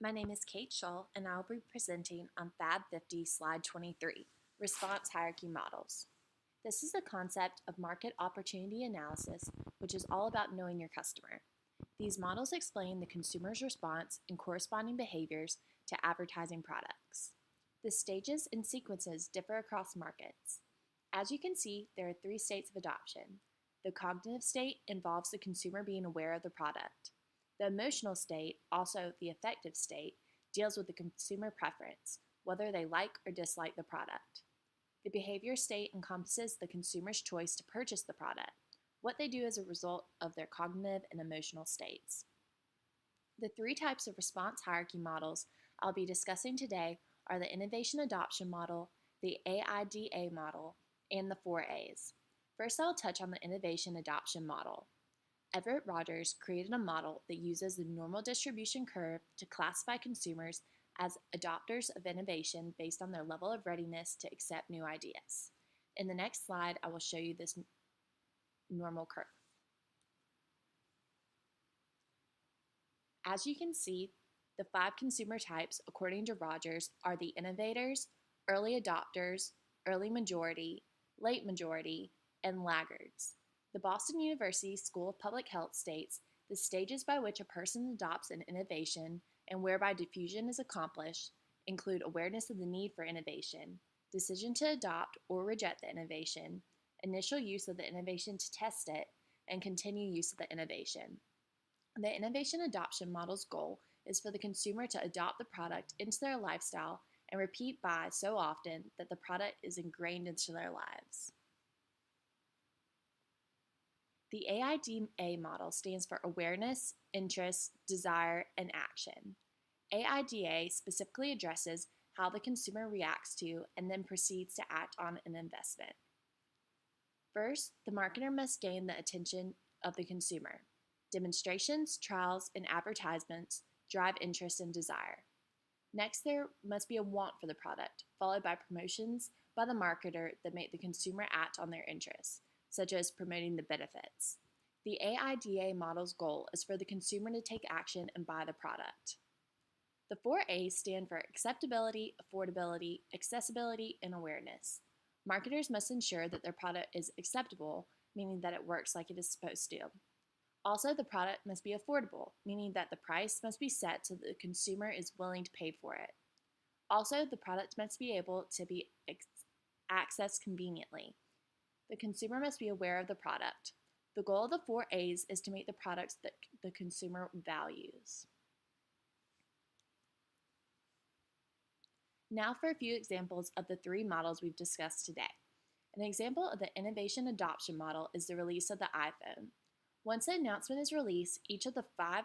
My name is Kate Shull, and I will be presenting on Fab 50, Slide 23, Response Hierarchy Models. This is the concept of market opportunity analysis, which is all about knowing your customer. These models explain the consumer's response and corresponding behaviors to advertising products. The stages and sequences differ across markets. As you can see, there are 3 states of adoption. The cognitive state involves the consumer being aware of the product. The emotional state, also the affective state, deals with the consumer preference, whether they like or dislike the product. The behavior state encompasses the consumer's choice to purchase the product, what they do as a result of their cognitive and emotional states. The 3 types of response hierarchy models I'll be discussing today are the Innovation Adoption Model, the AIDA model, and the 4 A's. First, I'll touch on the Innovation Adoption Model. Everett Rogers created a model that uses the normal distribution curve to classify consumers as adopters of innovation based on their level of readiness to accept new ideas. In the next slide, I will show you this normal curve. As you can see, the 5 consumer types, according to Rogers, are the innovators, early adopters, early majority, late majority, and laggards. The Boston University School of Public Health states the stages by which a person adopts an innovation and whereby diffusion is accomplished include awareness of the need for innovation, decision to adopt or reject the innovation, initial use of the innovation to test it, and continued use of the innovation. The Innovation Adoption Model's goal is for the consumer to adopt the product into their lifestyle and repeat buy so often that the product is ingrained into their lives. The AIDA model stands for Awareness, Interest, Desire, and Action. AIDA specifically addresses how the consumer reacts to and then proceeds to act on an investment. First, the marketer must gain the attention of the consumer. Demonstrations, trials, and advertisements drive interest and desire. Next, there must be a want for the product, followed by promotions by the marketer that make the consumer act on their interests, such as promoting the benefits. The AIDA model's goal is for the consumer to take action and buy the product. The 4 A's stand for acceptability, affordability, accessibility, and awareness. Marketers must ensure that their product is acceptable, meaning that it works like it is supposed to. Also, the product must be affordable, meaning that the price must be set so that the consumer is willing to pay for it. Also, the product must be able to be accessed conveniently. The consumer must be aware of the product. The goal of the 4 A's is to make the products that the consumer values. Now for a few examples of the 3 models we've discussed today. An example of the Innovation Adoption Model is the release of the iPhone. Once the announcement is released, each of the 5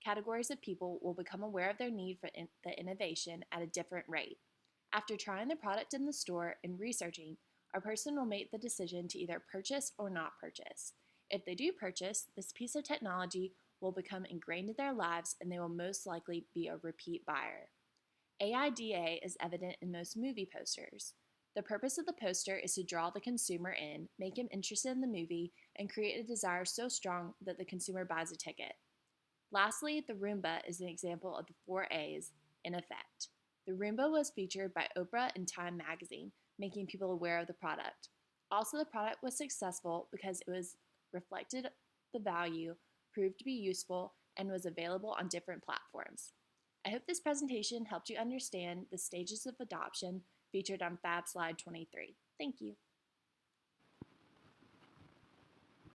categories of people will become aware of their need for the innovation at a different rate. After trying the product in the store and researching, a person will make the decision to either purchase or not purchase. If they do purchase, this piece of technology will become ingrained in their lives and they will most likely be a repeat buyer. AIDA is evident in most movie posters. The purpose of the poster is to draw the consumer in, make him interested in the movie, and create a desire so strong that the consumer buys a ticket. Lastly, the Roomba is an example of the 4 A's in effect. The Roomba was featured by Oprah and Time magazine, making people aware of the product. Also, the product was successful because it was reflected the value, proved to be useful, and was available on different platforms. I hope this presentation helped you understand the stages of adoption featured on Fab Slide 23. Thank you.